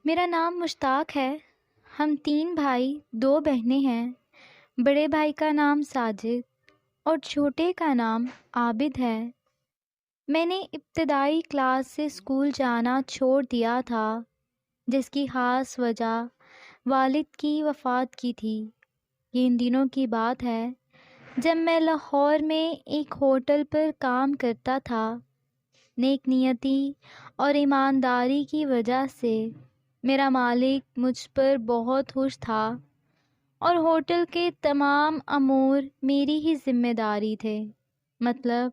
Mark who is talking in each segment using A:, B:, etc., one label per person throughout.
A: میرا نام مشتاق ہے۔ ہم 3 بھائی 2 بہنیں ہیں۔ بڑے بھائی کا نام ساجد اور چھوٹے کا نام عابد ہے۔ میں نے ابتدائی کلاس سے اسکول جانا چھوڑ دیا تھا، جس کی خاص وجہ والد کی وفات کی تھی۔ یہ ان دنوں کی بات ہے جب میں لاہور میں ایک ہوٹل پر کام کرتا تھا۔ نیک نیتی اور ایمانداری کی وجہ سے میرا مالک مجھ پر بہت خوش تھا اور ہوٹل کے تمام امور میری ہی ذمہ داری تھے، مطلب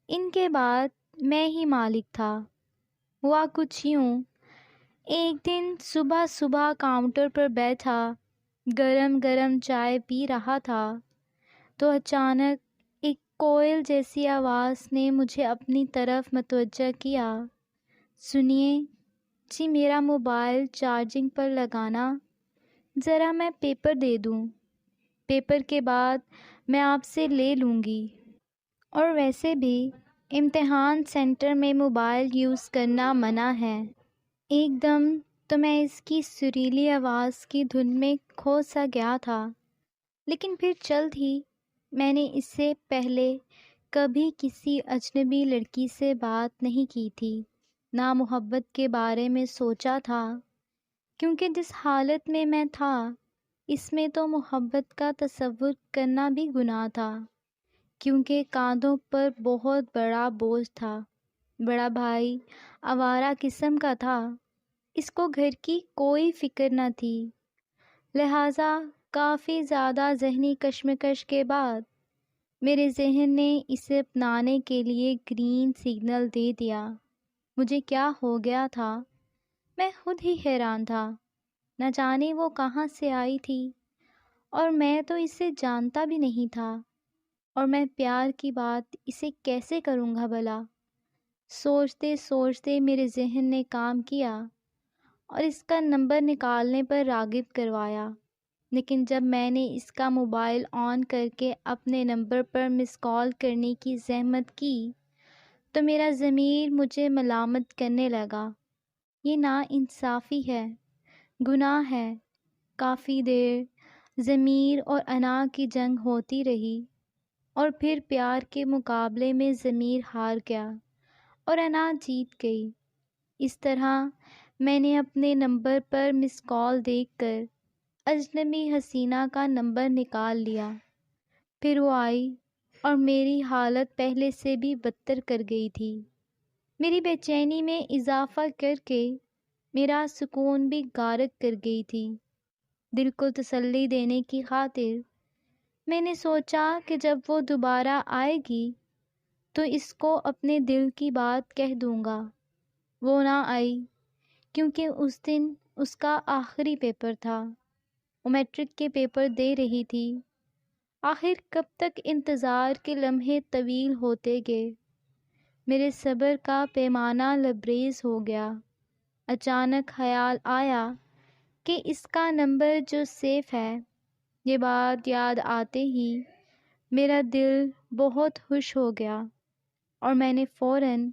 A: ان کے بعد میں ہی مالک تھا۔ ہوا کچھ یوں، ایک دن صبح صبح کاؤنٹر پر بیٹھا گرم گرم چائے پی رہا تھا تو اچانک ایک کوئل جیسی آواز نے مجھے اپنی طرف متوجہ کیا۔ سنیے جی، میرا موبائل چارجنگ پر لگانا، ذرا میں پیپر دے دوں، پیپر کے بعد میں آپ سے لے لوں گی، اور ویسے بھی امتحان سینٹر میں موبائل یوز کرنا منع ہے۔ ایک دم تو میں اس کی سریلی آواز کی دھن میں کھو سا گیا تھا، لیکن پھر جلد ہی میں نے اس سے پہلے کبھی کسی اجنبی لڑکی سے بات نہیں کی تھی، نہ محبت کے بارے میں سوچا تھا، کیونکہ جس حالت میں میں تھا اس میں تو محبت کا تصور کرنا بھی گناہ تھا، کیونکہ کاندھوں پر بہت بڑا بوجھ تھا۔ بڑا بھائی آوارہ قسم کا تھا، اس کو گھر کی کوئی فکر نہ تھی، لہٰذا کافی زیادہ ذہنی کشمکش کے بعد میرے ذہن نے اسے اپنانے کے لیے گرین سگنل دے دیا۔ مجھے کیا ہو گیا تھا، میں خود ہی حیران تھا۔ نہ جانے وہ کہاں سے آئی تھی، اور میں تو اسے جانتا بھی نہیں تھا، اور میں پیار کی بات اسے کیسے کروں گا بھلا؟ سوچتے سوچتے میرے ذہن نے کام کیا اور اس کا نمبر نکالنے پر راغب کروایا، لیکن جب میں نے اس کا موبائل آن کر کے اپنے نمبر پر مس کال کرنے کی زحمت کی تو میرا ضمیر مجھے ملامت کرنے لگا۔ یہ ناانصافی ہے، گناہ ہے۔ کافی دیر ضمیر اور انا کی جنگ ہوتی رہی، اور پھر پیار کے مقابلے میں ضمیر ہار گیا اور انا جیت گئی۔ اس طرح میں نے اپنے نمبر پر مس کال دیکھ کر اجنبی حسینہ کا نمبر نکال لیا۔ پھر وہ آئی اور میری حالت پہلے سے بھی بدتر کر گئی تھی۔ میری بے چینی میں اضافہ کر کے میرا سکون بھی غارق کر گئی تھی۔ دل کو تسلی دینے کی خاطر میں نے سوچا کہ جب وہ دوبارہ آئے گی تو اس کو اپنے دل کی بات کہہ دوں گا۔ وہ نہ آئی، کیونکہ اس دن اس کا آخری پیپر تھا۔ وہ میٹرک کے پیپر دے رہی تھی۔ آخر کب تک انتظار کے لمحے طویل ہوتے گئے، میرے صبر کا پیمانہ لبریز ہو گیا۔ اچانک خیال آیا کہ اس کا نمبر جو سیف ہے۔ یہ بات یاد آتے ہی میرا دل بہت خوش ہو گیا اور میں نے فوراً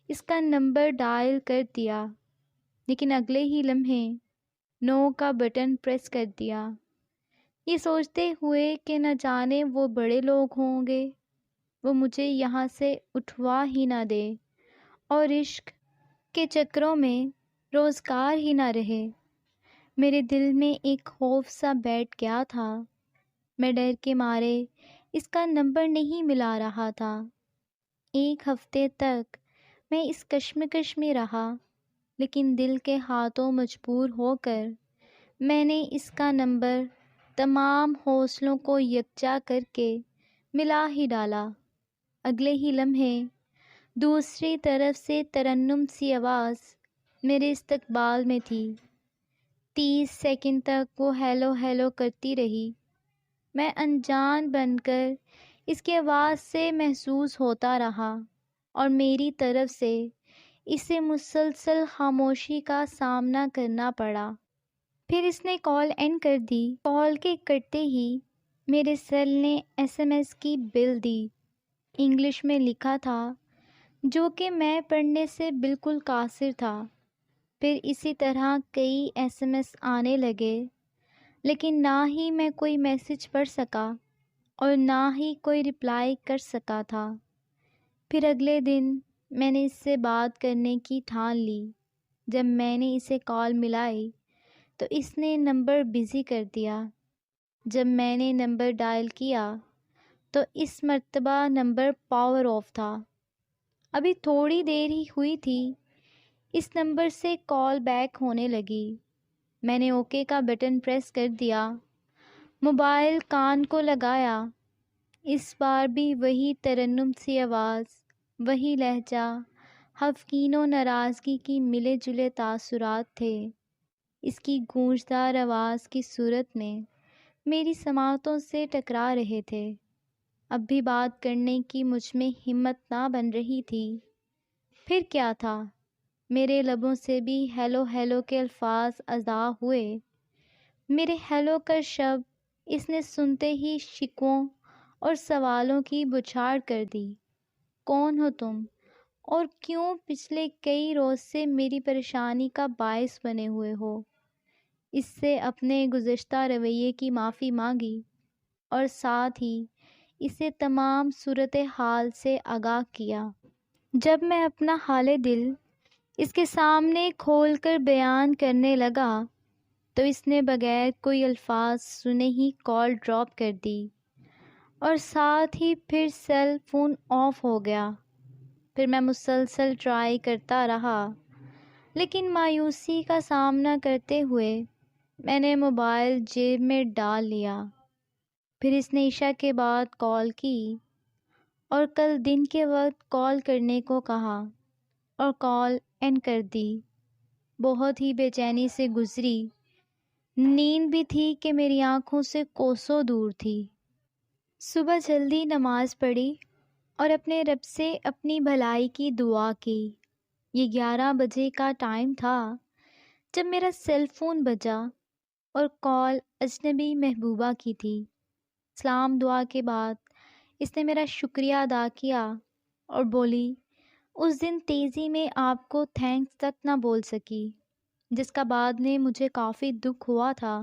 A: اس کا نمبر ڈائل کر دیا، لیکن اگلے ہی لمحے نو کا بٹن پریس کر دیا، یہ سوچتے ہوئے کہ نہ جانے وہ بڑے لوگ ہوں گے، وہ مجھے یہاں سے اٹھوا ہی نہ دے اور عشق کے چکروں میں روزگار ہی نہ رہے۔ میرے دل میں ایک خوف سا بیٹھ گیا تھا۔ میں ڈر کے مارے اس کا نمبر نہیں ملا رہا تھا۔ 1 ہفتے تک میں اس کشمکش میں رہا، لیکن دل کے ہاتھوں مجبور ہو کر میں نے اس کا نمبر تمام حوصلوں کو یکجا کر کے ملا ہی ڈالا۔ اگلے ہی لمحے دوسری طرف سے ترنم سی آواز میرے استقبال میں تھی۔ 30 سیکنڈ تک وہ ہیلو ہیلو کرتی رہی۔ میں انجان بن کر اس کی آواز سے محظوظ ہوتا رہا اور میری طرف سے اسے مسلسل خاموشی کا سامنا کرنا پڑا۔ پھر اس نے کال اینڈ کر دی۔ کال کے کٹتے ہی میرے سیل نے SMS کی بل دی۔ انگلش میں لکھا تھا، جو کہ میں پڑھنے سے بالکل قاصر تھا۔ پھر اسی طرح کئی SMS آنے لگے، لیکن نہ ہی میں کوئی میسج پڑھ سکا اور نہ ہی کوئی رپلائی کر سکا تھا۔ پھر اگلے دن میں نے اس سے بات کرنے کی ٹھان لی۔ جب میں نے اسے کال ملائی تو اس نے نمبر بزی کر دیا۔ جب میں نے نمبر ڈائل کیا تو اس مرتبہ نمبر پاور آف تھا۔ ابھی تھوڑی دیر ہی ہوئی تھی، اس نمبر سے کال بیک ہونے لگی۔ میں نے اوکے کا بٹن پریس کر دیا، موبائل کان کو لگایا۔ اس بار بھی وہی ترنم سی آواز، وہی لہجہ، حفقین و ناراضگی کی ملے جلے تاثرات تھے اس کی گونجدار آواز کی صورت میں، میری سماعتوں سے ٹکرا رہے تھے۔ اب بھی بات کرنے کی مجھ میں ہمت نہ بن رہی تھی۔ پھر کیا تھا، میرے لبوں سے بھی ہیلو ہیلو کے الفاظ ادا ہوئے۔ میرے ہیلو کا شبد اس نے سنتے ہی شکووں اور سوالوں کی بچھاڑ کر دی۔ کون ہو تم اور کیوں پچھلے کئی روز سے میری پریشانی کا باعث بنے ہوئے ہو؟ اس سے اپنے گزشتہ رویے کی معافی مانگی اور ساتھ ہی اسے تمام صورتحال سے آگاہ کیا۔ جب میں اپنا حال دل اس کے سامنے کھول کر بیان کرنے لگا تو اس نے بغیر کوئی الفاظ سنے ہی کال ڈراپ کر دی اور ساتھ ہی پھر سیل فون آف ہو گیا۔ پھر میں مسلسل ٹرائی کرتا رہا، لیکن مایوسی کا سامنا کرتے ہوئے میں نے موبائل جیب میں ڈال لیا۔ پھر اس نے عشاء کے بعد کال کی اور کل دن کے وقت کال کرنے کو کہا اور کال اینڈ کر دی۔ بہت ہی بے چینی سے گزری، نیند بھی تھی کہ میری آنکھوں سے کوسوں دور تھی۔ صبح جلدی نماز پڑھی اور اپنے رب سے اپنی بھلائی کی دعا کی۔ یہ 11 بجے کا ٹائم تھا جب میرا سیل فون بجا اور کال اجنبی محبوبہ کی تھی۔ سلام دعا کے بعد اس نے میرا شکریہ ادا کیا اور بولی، اس دن تیزی میں آپ کو تھینکس تک نہ بول سکی، جس کا بعد میں مجھے کافی دکھ ہوا تھا۔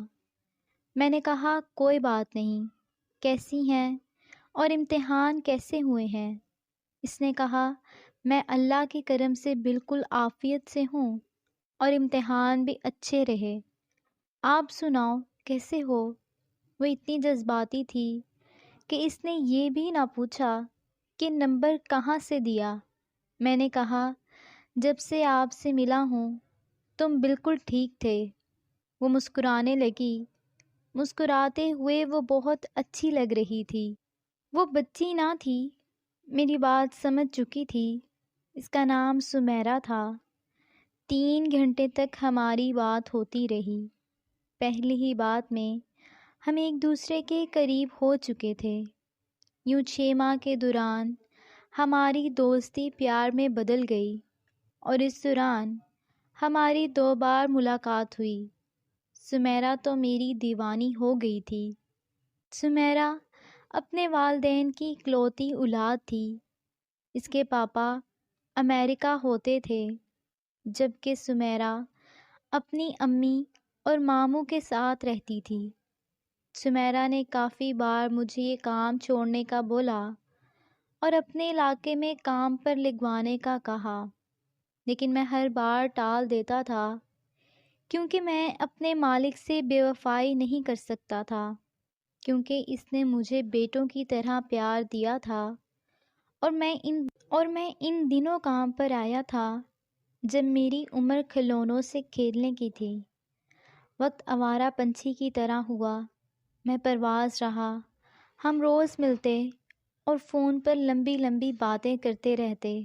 A: میں نے کہا کوئی بات نہیں، کیسی ہیں اور امتحان کیسے ہوئے ہیں؟ اس نے کہا میں اللہ کے کرم سے بالکل عافیت سے ہوں اور امتحان بھی اچھے رہے۔ آپ سناؤ کیسے ہو؟ وہ اتنی جذباتی تھی کہ اس نے یہ بھی نہ پوچھا کہ نمبر کہاں سے دیا۔ میں نے کہا جب سے آپ سے ملا ہوں تم بالکل ٹھیک تھے۔ وہ مسکرانے لگی۔ مسکراتے ہوئے وہ بہت اچھی لگ رہی تھی۔ وہ بچی نہ تھی، میری بات سمجھ چکی تھی۔ اس کا نام سمیرہ تھا۔ 3 گھنٹے تک ہماری بات ہوتی رہی۔ پہلی ہی بات میں ہم ایک دوسرے کے قریب ہو چکے تھے۔ یوں 6 ماہ کے دوران ہماری دوستی پیار میں بدل گئی اور اس دوران ہماری 2 بار ملاقات ہوئی۔ سمیرہ تو میری دیوانی ہو گئی تھی۔ سمیرہ اپنے والدین کی اکلوتی اولاد تھی۔ اس کے پاپا امریکہ ہوتے تھے، جبکہ سمیرہ اپنی امی اور ماموں کے ساتھ رہتی تھی۔ سمیرہ نے کافی بار مجھے یہ کام چھوڑنے کا بولا اور اپنے علاقے میں کام پر لگوانے کا کہا، لیکن میں ہر بار ٹال دیتا تھا کیونکہ میں اپنے مالک سے بے وفائی نہیں کر سکتا تھا، کیونکہ اس نے مجھے بیٹوں کی طرح پیار دیا تھا اور میں ان دنوں کام پر آیا تھا جب میری عمر کھلونوں سے کھیلنے کی تھی۔ وقت آوارہ پنچھی کی طرح ہوا، میں پرواز رہا۔ ہم روز ملتے اور فون پر لمبی لمبی باتیں کرتے رہتے۔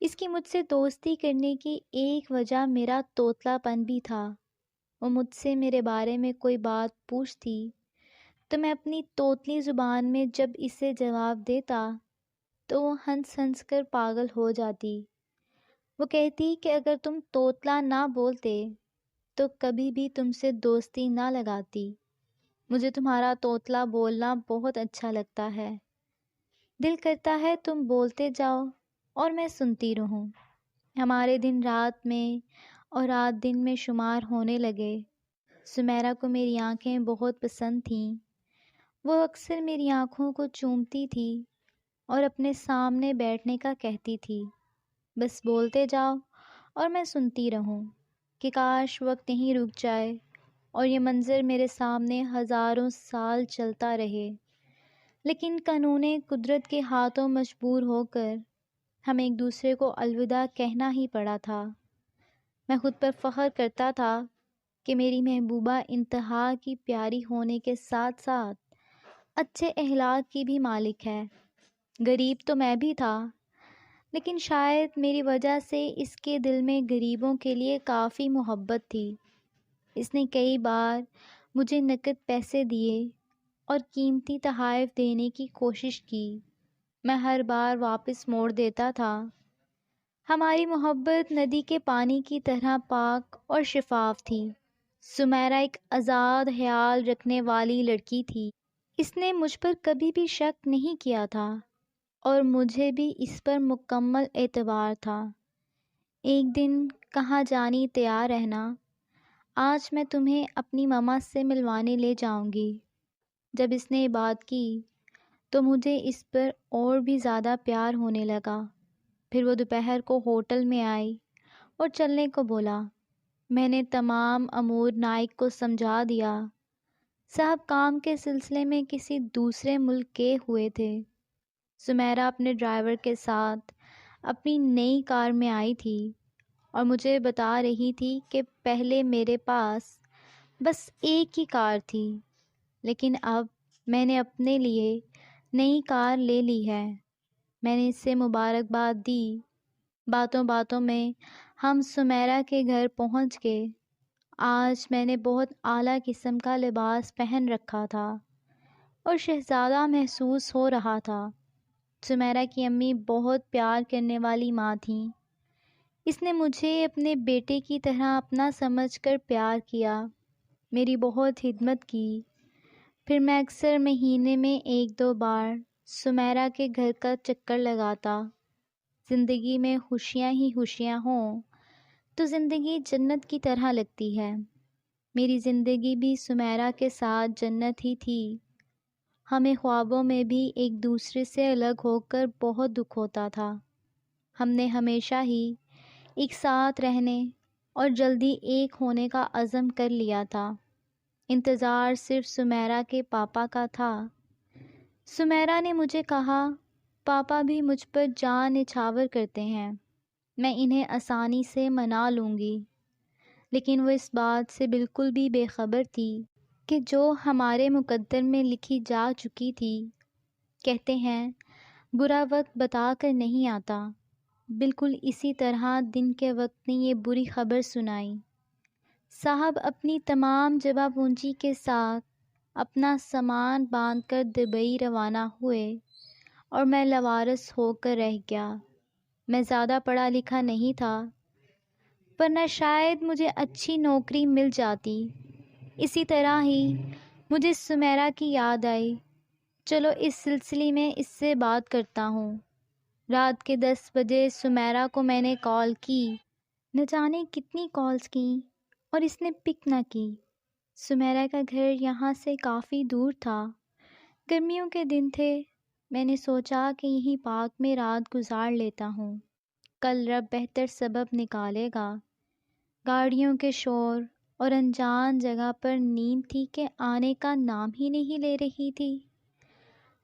A: اس کی مجھ سے دوستی کرنے کی ایک وجہ میرا توتلا پن بھی تھا۔ وہ مجھ سے میرے بارے میں کوئی بات پوچھتی تو میں اپنی توتلی زبان میں جب اسے جواب دیتا تو وہ ہنس ہنس کر پاگل ہو جاتی۔ وہ کہتی کہ اگر تم توتلا نہ بولتے تو کبھی بھی تم سے دوستی نہ لگاتی۔ مجھے تمہارا توتلا بولنا بہت اچھا لگتا ہے۔ دل کرتا ہے تم بولتے جاؤ اور میں سنتی رہوں۔ ہمارے دن رات میں اور رات دن میں شمار ہونے لگے۔ سمیرا کو میری آنکھیں بہت پسند تھیں۔ وہ اکثر میری آنکھوں کو چومتی تھی اور اپنے سامنے بیٹھنے کا کہتی تھی۔ بس بولتے جاؤ اور میں سنتی رہوں کہ کاش وقت نہیں رک جائے اور یہ منظر میرے سامنے ہزاروں سال چلتا رہے۔ لیکن قانون قدرت کے ہاتھوں مجبور ہو کر ہم ایک دوسرے کو الوداع کہنا ہی پڑا تھا۔ میں خود پر فخر کرتا تھا کہ میری محبوبہ انتہا کی پیاری ہونے کے ساتھ ساتھ اچھے اخلاق کی بھی مالک ہے۔ غریب تو میں بھی تھا، لیکن شاید میری وجہ سے اس کے دل میں غریبوں کے لیے کافی محبت تھی۔ اس نے کئی بار مجھے نقد پیسے دیے اور قیمتی تحائف دینے کی کوشش کی۔ میں ہر بار واپس موڑ دیتا تھا۔ ہماری محبت ندی کے پانی کی طرح پاک اور شفاف تھی۔ سمیرا ایک آزاد خیال رکھنے والی لڑکی تھی۔ اس نے مجھ پر کبھی بھی شک نہیں کیا تھا اور مجھے بھی اس پر مکمل اعتبار تھا۔ ایک دن کہاں جانی تیار رہنا، آج میں تمہیں اپنی ماما سے ملوانے لے جاؤں گی۔ جب اس نے بات کی تو مجھے اس پر اور بھی زیادہ پیار ہونے لگا۔ پھر وہ دوپہر کو ہوٹل میں آئی اور چلنے کو بولا۔ میں نے تمام امور نائک کو سمجھا دیا۔ صاحب کام کے سلسلے میں کسی دوسرے ملک گئے ہوئے تھے۔ سمیرا اپنے ڈرائیور کے ساتھ اپنی نئی کار میں آئی تھی اور مجھے بتا رہی تھی کہ پہلے میرے پاس بس ایک ہی کار تھی، لیکن اب میں نے اپنے لیے نئی کار لے لی ہے۔ میں نے اس سے مبارکباد دی۔ باتوں باتوں میں ہم سمیرا کے گھر پہنچ گئے۔ آج میں نے بہت اعلیٰ قسم کا لباس پہن رکھا تھا اور شہزادہ محسوس ہو رہا تھا۔ سمیرا کی امی بہت پیار کرنے والی ماں تھیں۔ اس نے مجھے اپنے بیٹے کی طرح اپنا سمجھ کر پیار کیا، میری بہت خدمت کی۔ پھر میں اکثر مہینے میں 1-2 بار سمیرا کے گھر کا چکر لگاتا۔ زندگی میں خوشیاں ہی خوشیاں ہوں تو زندگی جنت کی طرح لگتی ہے۔ میری زندگی بھی سمیرا کے ساتھ جنت ہی تھی۔ ہمیں خوابوں میں بھی ایک دوسرے سے الگ ہو کر بہت دکھ ہوتا تھا۔ ہم نے ہمیشہ ہی ایک ساتھ رہنے اور جلدی ایک ہونے کا عزم کر لیا تھا۔ انتظار صرف سمیرا کے پاپا کا تھا۔ سمیرا نے مجھے کہا، پاپا بھی مجھ پر جان نچھاور کرتے ہیں، میں انہیں آسانی سے منا لوں گی۔ لیکن وہ اس بات سے بالکل بھی بے خبر تھی کہ جو ہمارے مقدر میں لکھی جا چکی تھی۔ کہتے ہیں برا وقت بتا کر نہیں آتا، بالکل اسی طرح دن کے وقت نے یہ بری خبر سنائی۔ صاحب اپنی تمام جبہ پونجی کے ساتھ اپنا سامان باندھ کر دبئی روانہ ہوئے اور میں لاوارث ہو کر رہ گیا۔ میں زیادہ پڑھا لکھا نہیں تھا، ورنہ شاید مجھے اچھی نوکری مل جاتی۔ اسی طرح ہی مجھے سمیرا کی یاد آئی۔ چلو اس سلسلے میں اس سے بات کرتا ہوں۔ رات کے 10 بجے سمیرا کو میں نے کال کی۔ نہ جانے کتنی کالز کیں اور اس نے پک نہ کی۔ سمیرا کا گھر یہاں سے کافی دور تھا۔ گرمیوں کے دن تھے۔ میں نے سوچا کہ یہیں پارک میں رات گزار لیتا ہوں، کل رب بہتر سبب نکالے گا۔ گاڑیوں کے شور اور انجان جگہ پر نیند تھی کہ آنے کا نام ہی نہیں لے رہی تھی۔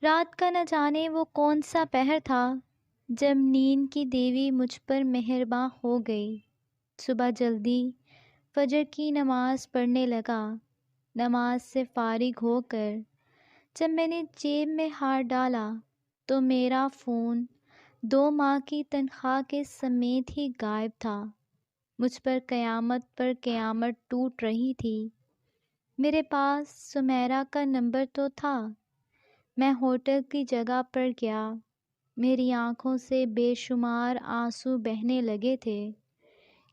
A: رات کا نہ جانے وہ کون سا پہر تھا جب نیند کی دیوی مجھ پر مہرباں ہو گئی۔ صبح جلدی فجر کی نماز پڑھنے لگا۔ نماز سے فارغ ہو کر جب میں نے جیب میں ہاتھ ڈالا تو میرا فون 2 ماہ کی تنخواہ کے سمیت ہی غائب تھا۔ مجھ پر قیامت ٹوٹ رہی تھی۔ میرے پاس سمیرا کا نمبر تو تھا۔ میں ہوٹل کی جگہ پر گیا۔ میری آنکھوں سے بے شمار آنسو بہنے لگے تھے،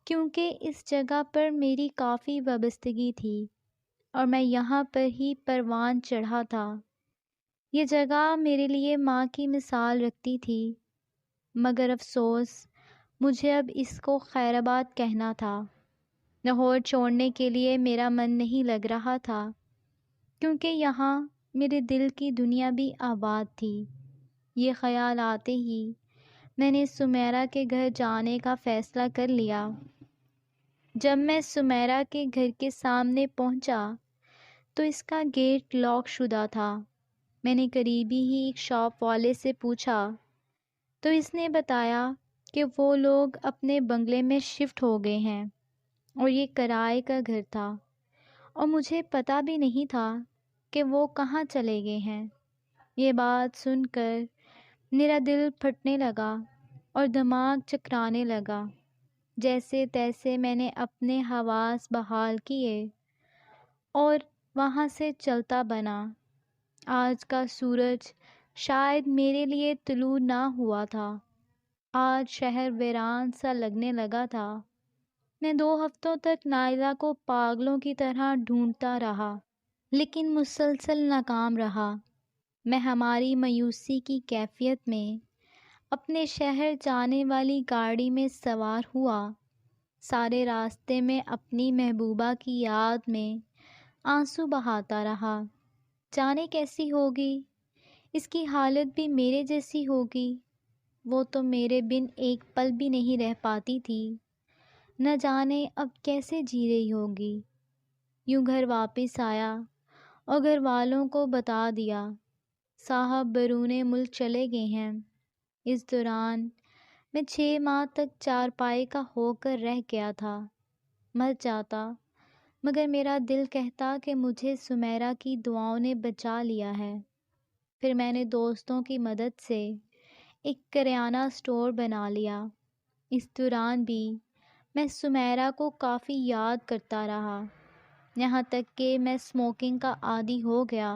A: کیونکہ اس جگہ پر میری کافی وابستگی تھی اور میں یہاں پر ہی پروان چڑھا تھا۔ یہ جگہ میرے لیے ماں کی مثال رکھتی تھی، مگر افسوس مجھے اب اس کو خیر آباد کہنا تھا۔ لاہور چھوڑنے کے لیے میرا من نہیں لگ رہا تھا، کیونکہ یہاں میرے دل کی دنیا بھی آباد تھی۔ یہ خیال آتے ہی میں نے سمیرہ کے گھر جانے کا فیصلہ کر لیا۔ جب میں سمیرہ کے گھر کے سامنے پہنچا تو اس کا گیٹ لاک شدہ تھا۔ میں نے قریبی ہی ایک شاپ والے سے پوچھا تو اس نے بتایا کہ وہ لوگ اپنے بنگلے میں شفٹ ہو گئے ہیں اور یہ کرائے کا گھر تھا، اور مجھے پتہ بھی نہیں تھا کہ وہ کہاں چلے گئے ہیں۔ یہ بات سن کر میرا دل پھٹنے لگا اور دماغ چکرانے لگا۔ جیسے تیسے میں نے اپنے حواس بحال کیے اور وہاں سے چلتا بنا۔ آج کا سورج شاید میرے لیے طلوع نہ ہوا تھا۔ آج شہر ویران سا لگنے لگا تھا۔ میں 2 ہفتوں تک نائلہ کو پاگلوں کی طرح ڈھونڈتا رہا، لیکن مسلسل ناکام رہا۔ میں ہماری مایوسی کی کیفیت میں اپنے شہر جانے والی گاڑی میں سوار ہوا۔ سارے راستے میں اپنی محبوبہ کی یاد میں آنسو بہاتا رہا۔ جانے کیسی ہوگی، اس کی حالت بھی میرے جیسی ہوگی۔ وہ تو میرے بن ایک پل بھی نہیں رہ پاتی تھی، نہ جانے اب کیسے جی رہی ہوگی۔ یوں گھر واپس آیا اور گھر والوں کو بتا دیا صاحب بیرون ملک چلے گئے ہیں۔ اس دوران میں 6 ماہ تک چارپائی کا ہو کر رہ گیا تھا۔ مر جاتا، مگر میرا دل کہتا کہ مجھے سمیرہ کی دعاؤں نے بچا لیا ہے۔ پھر میں نے دوستوں کی مدد سے ایک کریانہ سٹور بنا لیا۔ اس دوران بھی میں سمیرہ کو کافی یاد کرتا رہا، یہاں تک کہ میں اسموکنگ کا عادی ہو گیا۔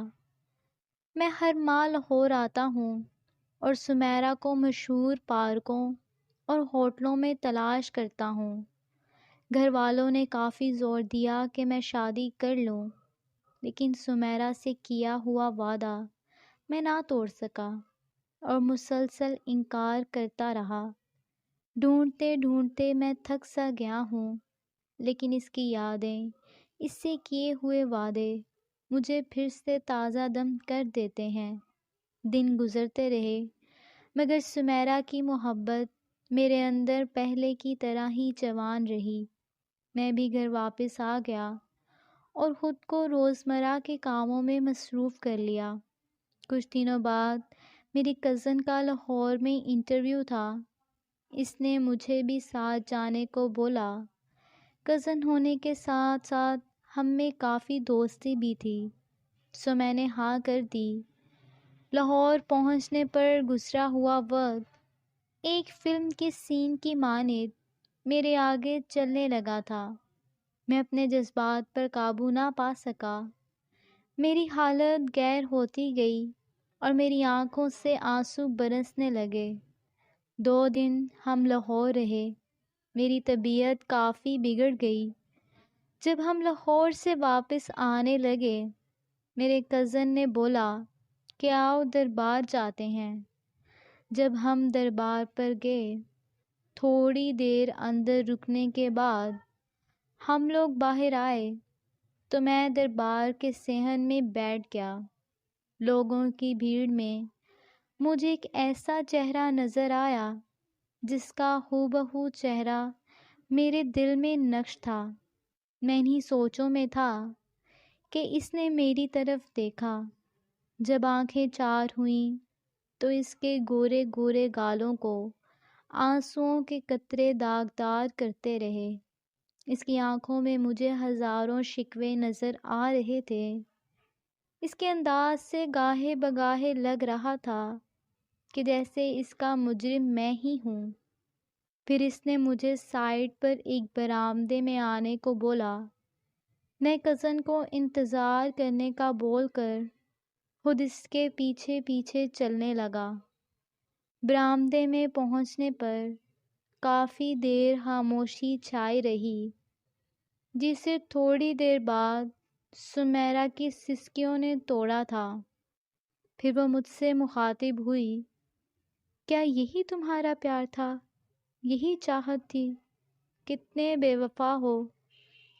A: میں ہر ماہ لاہور آتا ہوں اور سمیرہ کو مشہور پارکوں اور ہوٹلوں میں تلاش کرتا ہوں۔ گھر والوں نے کافی زور دیا کہ میں شادی کر لوں، لیکن سمیرہ سے کیا ہوا وعدہ میں نہ توڑ سکا اور مسلسل انکار کرتا رہا۔ ڈھونڈتے ڈھونڈتے میں تھک سا گیا ہوں، لیکن اس کی یادیں، اس سے کیے ہوئے وعدے مجھے پھر سے تازہ دم کر دیتے ہیں۔ دن گزرتے رہے، مگر سمیرہ کی محبت میرے اندر پہلے کی طرح ہی جوان رہی۔ میں بھی گھر واپس آ گیا اور خود کو روزمرہ کے کاموں میں مصروف کر لیا۔ کچھ دنوں بعد میری کزن کا لاہور میں انٹرویو تھا۔ اس نے مجھے بھی ساتھ جانے کو بولا۔ کزن ہونے کے ساتھ ساتھ ہم میں کافی دوستی بھی تھی، سو میں نے ہاں کر دی۔ لاہور پہنچنے پر گزرا ہوا وقت ایک فلم کے سین کی مانند میرے آگے چلنے لگا تھا۔ میں اپنے جذبات پر قابو نہ پا سکا۔ میری حالت غیر ہوتی گئی اور میری آنکھوں سے آنسو برسنے لگے۔ 2 دن ہم لاہور رہے۔ میری طبیعت کافی بگڑ گئی۔ جب ہم لاہور سے واپس آنے لگے، میرے کزن نے بولا کہ آؤ دربار جاتے ہیں۔ جب ہم دربار پر گئے، تھوڑی دیر اندر رکنے کے بعد ہم لوگ باہر آئے تو میں دربار کے صحن میں بیٹھ گیا۔ لوگوں کی بھیڑ میں مجھے ایک ایسا چہرہ نظر آیا جس کا ہو بہو چہرہ میرے دل میں نقش تھا۔ میں انہی سوچوں میں تھا کہ اس نے میری طرف دیکھا۔ جب آنکھیں چار ہوئیں تو اس کے گورے گورے گالوں کو آنسوؤں کے قطرے داغدار کرتے رہے۔ اس کی آنکھوں میں مجھے ہزاروں شکوے نظر آ رہے تھے۔ اس کے انداز سے گاہے بگاہے لگ رہا تھا کہ جیسے اس کا مجرم میں ہی ہوں۔ پھر اس نے مجھے سائڈ پر ایک برآمدے میں آنے کو بولا۔ میں کزن کو انتظار کرنے کا بول کر خود اس کے پیچھے پیچھے چلنے لگا۔ برآمدے میں پہنچنے پر کافی دیر خاموشی چھائی رہی، جسے تھوڑی دیر بعد سمیرہ کی سسکیوں نے توڑا تھا۔ پھر وہ مجھ سے مخاطب ہوئی، کیا یہی تمہارا پیار تھا؟ یہی چاہت تھی؟ کتنے بے وفا ہو،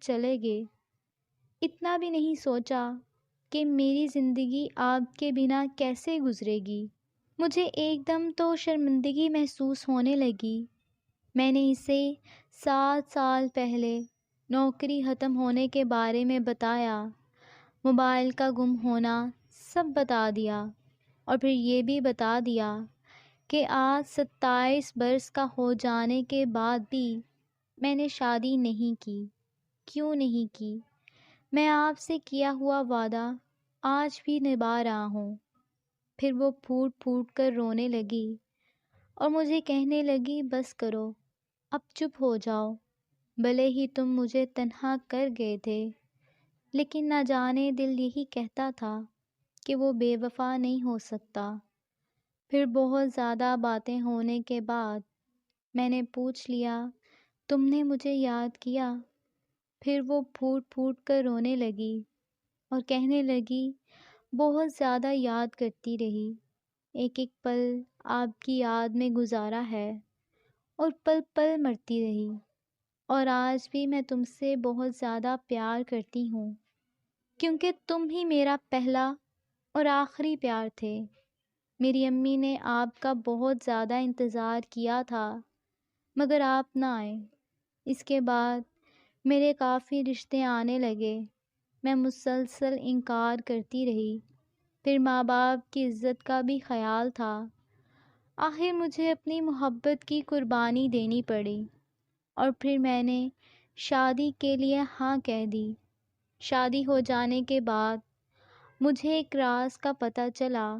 A: چلے گئے۔ اتنا بھی نہیں سوچا کہ میری زندگی آپ کے بنا کیسے گزرے گی۔ مجھے ایک دم تو شرمندگی محسوس ہونے لگی۔ میں نے اسے 7 سال پہلے نوکری ختم ہونے کے بارے میں بتایا، موبائل کا گم ہونا سب بتا دیا، اور پھر یہ بھی بتا دیا کہ آج 27 برس کا ہو جانے کے بعد بھی میں نے شادی نہیں کی۔ کیوں نہیں کی؟ میں آپ سے کیا ہوا وعدہ آج بھی نبھا رہا ہوں۔ پھر وہ پھوٹ پھوٹ کر رونے لگی اور مجھے کہنے لگی، بس کرو، اب چپ ہو جاؤ۔ بھلے ہی تم مجھے تنہا کر گئے تھے، لیکن نہ جانے دل یہی کہتا تھا کہ وہ بے وفا نہیں ہو سکتا۔ پھر بہت زیادہ باتیں ہونے کے بعد میں نے پوچھ لیا، تم نے مجھے یاد کیا؟ پھر وہ پھوٹ پھوٹ کر رونے لگی اور کہنے لگی، بہت زیادہ یاد کرتی رہی، ایک ایک پل آپ کی یاد میں گزارا ہے، اور پل پل مرتی رہی، اور آج بھی میں تم سے بہت زیادہ پیار کرتی ہوں، کیونکہ تم ہی میرا پہلا اور آخری پیار تھے۔ میری امی نے آپ کا بہت زیادہ انتظار کیا تھا، مگر آپ نہ آئے۔ اس کے بعد میرے کافی رشتے آنے لگے، میں مسلسل انکار کرتی رہی۔ پھر ماں باپ کی عزت کا بھی خیال تھا۔ آخر مجھے اپنی محبت کی قربانی دینی پڑی، اور پھر میں نے شادی کے لیے ہاں کہہ دی۔ شادی ہو جانے کے بعد مجھے ایک راز کا پتہ چلا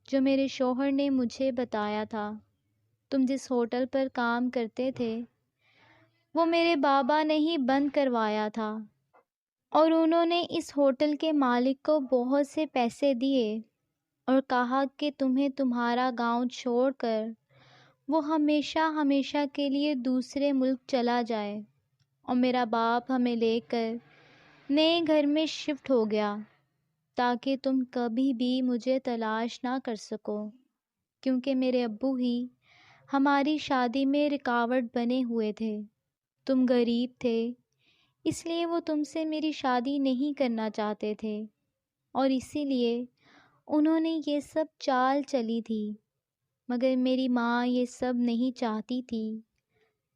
A: جو میرے شوہر نے مجھے بتایا تھا۔ تم جس ہوٹل پر کام کرتے تھے وہ میرے بابا نے ہی بند کروایا تھا، اور انہوں نے اس ہوٹل کے مالک کو بہت سے پیسے دیے اور کہا کہ تمہیں تمہارا گاؤں چھوڑ کر وہ ہمیشہ ہمیشہ کے لیے دوسرے ملک چلا جائے، اور میرا باپ ہمیں لے کر نئے گھر میں شفٹ ہو گیا تاکہ تم کبھی بھی مجھے تلاش نہ کر سکو، کیونکہ میرے ابو ہی ہماری شادی میں رکاوٹ بنے ہوئے تھے۔ تم غریب تھے، اس لیے وہ تم سے میری شادی نہیں کرنا چاہتے تھے، اور اسی لیے انہوں نے یہ سب چال چلی تھی، مگر میری ماں یہ سب نہیں چاہتی تھی۔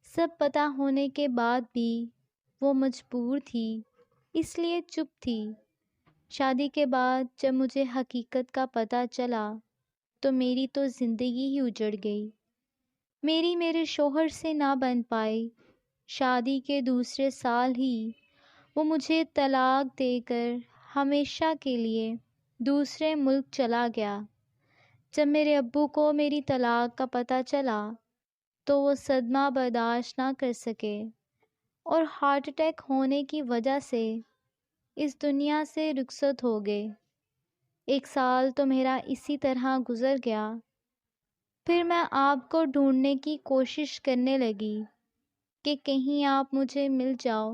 A: سب پتہ ہونے کے بعد بھی وہ مجبور تھی، اس لیے چپ تھی۔ شادی کے بعد جب مجھے حقیقت کا پتہ چلا تو میری تو زندگی ہی اجڑ گئی۔ میرے شوہر سے نہ بن پائی۔ شادی کے دوسرے سال ہی وہ مجھے طلاق دے کر ہمیشہ کے لیے دوسرے ملک چلا گیا۔ جب میرے ابو کو میری طلاق کا پتہ چلا تو وہ صدمہ برداشت نہ کر سکے اور ہارٹ اٹیک ہونے کی وجہ سے اس دنیا سے رخصت ہو گئے۔ 1 سال تو میرا اسی طرح گزر گیا۔ پھر میں آپ کو ڈھونڈنے کی کوشش کرنے لگی کہ کہیں آپ مجھے مل جاؤ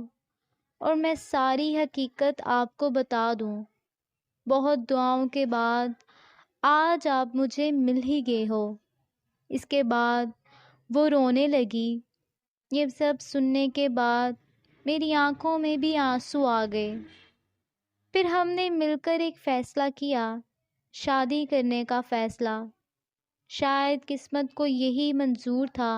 A: اور میں ساری حقیقت آپ کو بتا دوں۔ بہت دعاؤں کے بعد آج آپ مجھے مل ہی گئے ہو۔ اس کے بعد وہ رونے لگی۔ یہ سب سننے کے بعد میری آنکھوں میں بھی آنسو آ گئے۔ پھر ہم نے مل کر ایک فیصلہ کیا، شادی کرنے کا فیصلہ۔ شاید قسمت کو یہی منظور تھا۔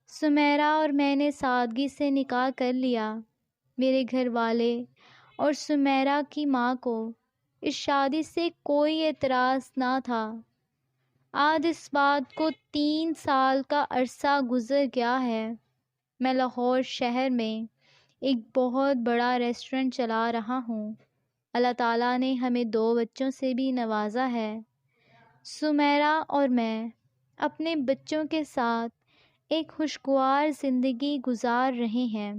A: سمیرہ اور میں نے سادگی سے نکاح کر لیا۔ میرے گھر والے اور سمیرہ کی ماں کو اس شادی سے کوئی اعتراض نہ تھا۔ آج اس بات کو 3 سال کا عرصہ گزر گیا ہے۔ میں لاہور شہر میں ایک بہت بڑا ریسٹورنٹ چلا رہا ہوں۔ اللہ تعالیٰ نے ہمیں 2 بچوں سے بھی نوازا ہے۔ سمیرہ اور میں اپنے بچوں کے ساتھ ایک خوشگوار زندگی گزار رہے ہیں۔